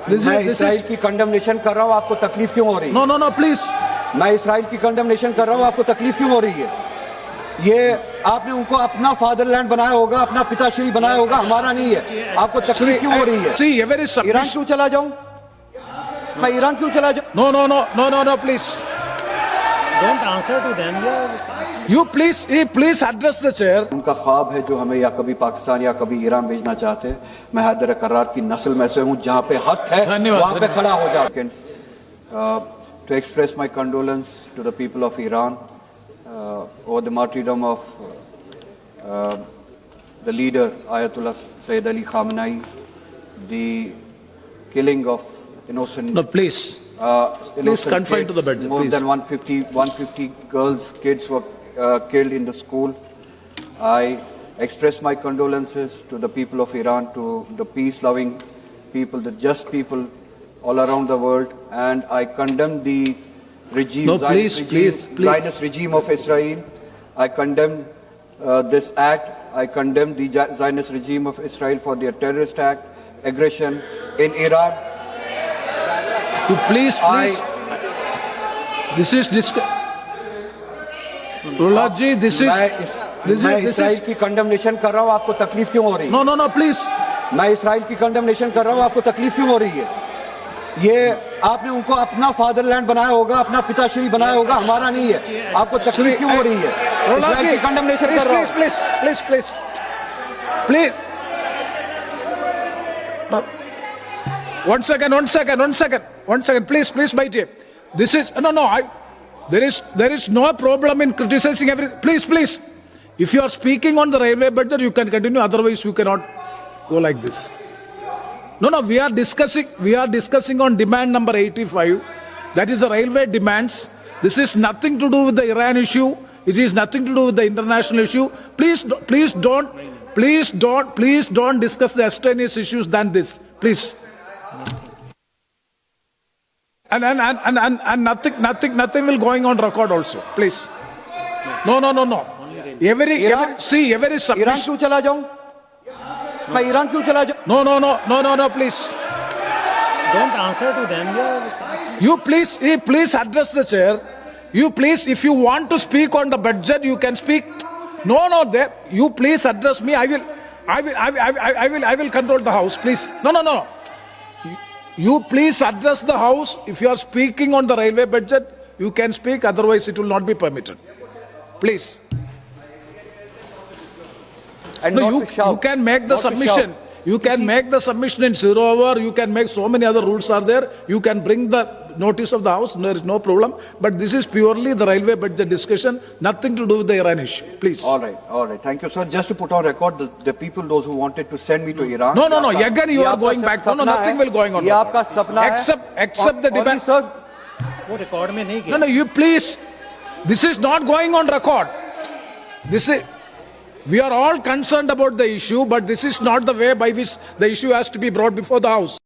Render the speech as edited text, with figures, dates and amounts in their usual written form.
मैं इसराइल की कंडेमनेशन कर रहा हूँ, आपको तकलीफ क्यों हो रही है? No, no, no, please. मैं इसराइल की कंडेमनेशन कर रहा हूँ, आपको तकलीफ क्यों हो रही है? ये आपने उनको अपना फादरलैंड बनाया होगा, अपना पिताश्री बनाया होगा, हमारा नहीं है। आपको तकलीफ क्यों हो रही है? See, a very ईरान क्यों चला जाऊं? मैं ईरान क्यों चला जाऊं? No, no, no, no, no, no, please. Don't answer to them. Yeah. You please address the chair. उनका ख्वाब है जो हमें या कभी पाकिस्तान या कभी ईरान भेजना चाहते हैं। मैं हैदर करार की नस्ल में से हूँ, जहाँ पे हक है वहाँ पे खड़ा हो जाओ। To express my condolence to the people of Iran over the martyrdom of the leader Ayatollah Sayyid Ali Khamenei, the killing of innocent. No, please. Please confine kids. to the budget. More Please. than 150 girls, kids were killed in the school. I express my condolences to the people of Iran, to the peace-loving people, the just people all around the world, and I condemn the regime, No, please. Zionist regime of Israel. I condemn this act. I condemn the Zionist regime of Israel for their terrorist act, aggression in Iran. You please. This is Rulad ji, this is. मैं Israel की condemnation कर रहा हूँ, आपको तकलीफ क्यों हो रही है? No, no, no, please. मैं इसराइल की कंडेमनेशन कर रहा हूँ, आपको तकलीफ क्यों हो रही है? ये आपने उनको अपना फादरलैंड बनाया होगा, अपना पिताश्री बनाया होगा, हमारा नहीं है। आपको तकलीफ क्यों हो रही है? इसराइल की कंडेमनेशन कर रहा हूँ। Please. One second. Please, bite here. This is no. There is no problem in criticizing everything. Please. If you are speaking on the railway budget, you can continue. Otherwise, you cannot go like this. No. We are discussing on demand number 85. That is the railway demands. This is nothing to do with the Iran issue. It is nothing to do with the international issue. Please don't discuss the extraneous issues than this. Please. And nothing will going on record also. Please. No. Every Iran submission. क्यों चला जाऊं? मैं Iran क्यों चला जाऊं? No, please. Don't answer to them. Yeah. You please address the chair. You please, if you want to speak on the budget, you can speak. No, you please address me. I will control the house, please. No. You please address the house. If you are speaking on the railway budget, you can speak. Otherwise, it will not be permitted. Please. And No, not to shout. you can make the Not to submission. shout. You can make the submission in 0 hour. You can make so many other rules are there. You can bring the notice of the house. There is no problem. But this is purely the railway budget discussion. Nothing to do with the Iran issue. Please. All right. Thank you, sir. Just to put on record, the people, those who wanted to send me to Iran. No. Again, you are going back. No, nothing will going on. ये आपका सपना है. Except the demand. Sir, वो record में नहीं किया. No, you please. This is not going on record. We are all concerned about the issue, but this is not the way by which the issue has to be brought before the House.